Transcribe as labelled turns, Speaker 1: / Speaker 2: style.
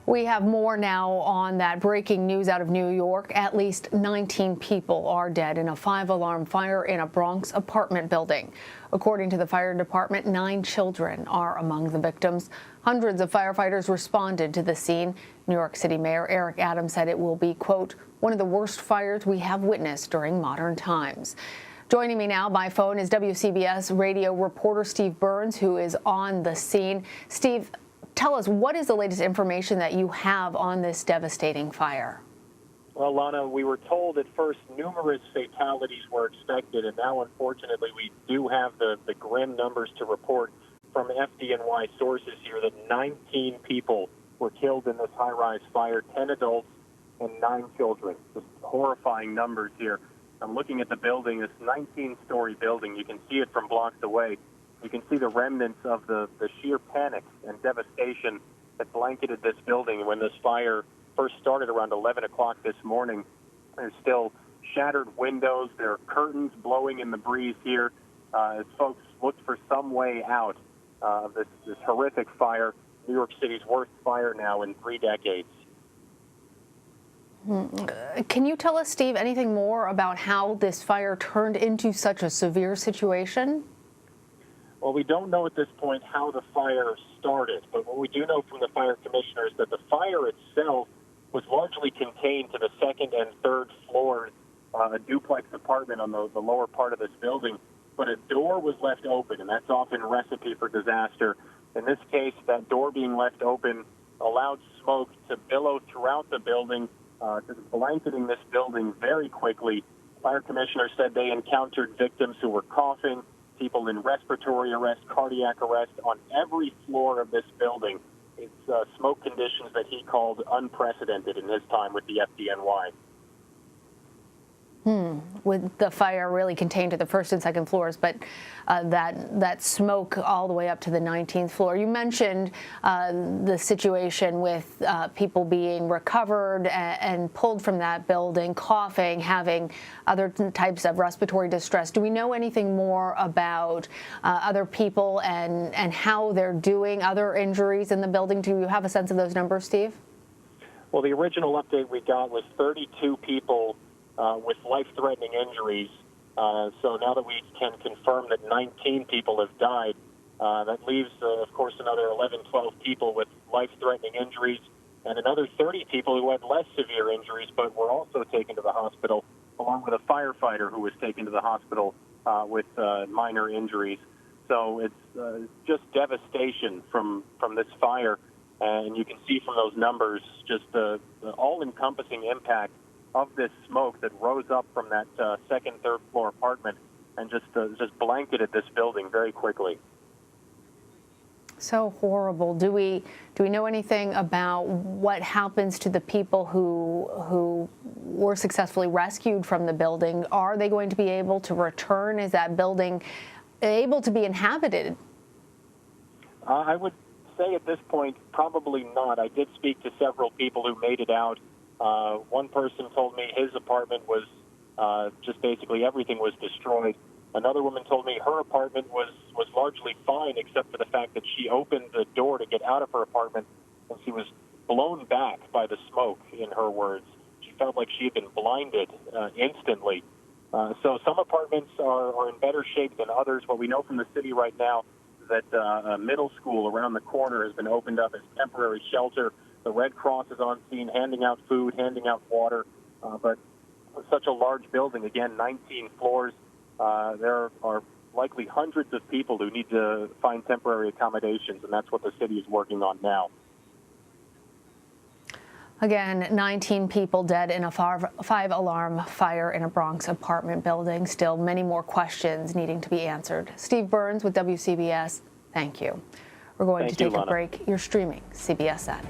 Speaker 1: We have more now on that breaking news out of New York. At least 19 people are dead in a 5-alarm fire in a Bronx apartment building. According to the fire department, 9 children are among the victims. Hundreds of firefighters responded to the scene. New York City Mayor Eric Adams said it will be, quote, one of the worst fires we have witnessed during modern times. Joining me now by phone is WCBS radio reporter Steve Burns, who is on the scene. Steve, tell us, what is the latest information that you have on this devastating fire?
Speaker 2: Well, Lana, we were told at first numerous fatalities were expected, and now, unfortunately, we do have the grim numbers to report from FDNY sources here that 19 people were killed in this high-rise fire, 10 adults and 9 children. Just horrifying numbers here. I'm looking at the building, this 19-story building. You can see it from blocks away. You can see the remnants of the sheer panic and devastation that blanketed this building when this fire first started around 11 o'clock this morning. There's still shattered windows. There are curtains blowing in the breeze here as folks looked for some way out of this horrific fire, New York City's worst fire now in 3 decades.
Speaker 1: Can you tell us, Steve, anything more about how this fire turned into such a severe situation?
Speaker 2: Well, we don't know at this point how the fire started, but what we do know from the fire commissioner is that the fire itself was largely contained to the 2nd and 3rd floors, a duplex apartment on the lower part of this building, but a door was left open, and that's often a recipe for disaster. In this case, that door being left open allowed smoke to billow throughout the building, blanketing this building very quickly. Fire commissioner said they encountered victims who were coughing, people in respiratory arrest, cardiac arrest on every floor of this building. It's smoke conditions that he called unprecedented in his time with the FDNY. With
Speaker 1: the fire really contained to the 1st and 2nd floors, but that smoke all the way up to the 19th floor. You mentioned the situation with people being recovered and pulled from that building, coughing, having other types of respiratory distress. Do we know anything more about other people and how they're doing, other injuries in the building? Do you have a sense of those numbers, Steve?
Speaker 2: Well, the original update we got was 32 people with life-threatening injuries. So now that we can confirm that 19 people have died, that leaves, of course, another 11, 12 people with life-threatening injuries and another 30 people who had less severe injuries but were also taken to the hospital, along with a firefighter who was taken to the hospital with minor injuries. So it's just devastation from this fire, and you can see from those numbers just the all-encompassing impact of this smoke that rose up from that 2nd, 3rd floor apartment and just blanketed this building very quickly.
Speaker 1: So horrible. Do we know anything about what happens to the people who were successfully rescued from the building? Are they going to be able to return? Is that building able to be inhabited?
Speaker 2: I would say at this point, probably not. I did speak to several people who made it out. One person told me his apartment was just basically everything was destroyed. Another woman told me her apartment was largely fine, except for the fact that she opened the door to get out of her apartment and she was blown back by the smoke, in her words. She felt like she had been blinded instantly. So some apartments are in better shape than others. What we know from the city right now is that a middle school around the corner has been opened up as temporary shelter. The Red Cross is on scene, handing out food, handing out water. But such a large building, again, 19 floors, there are likely hundreds of people who need to find temporary accommodations, and that's what the city is working on now.
Speaker 1: Again, 19 people dead in a 5-alarm fire in a Bronx apartment building. Still many more questions needing to be answered. Steve Burns with WCBS, thank you. We're going to take a break. You're streaming CBS7.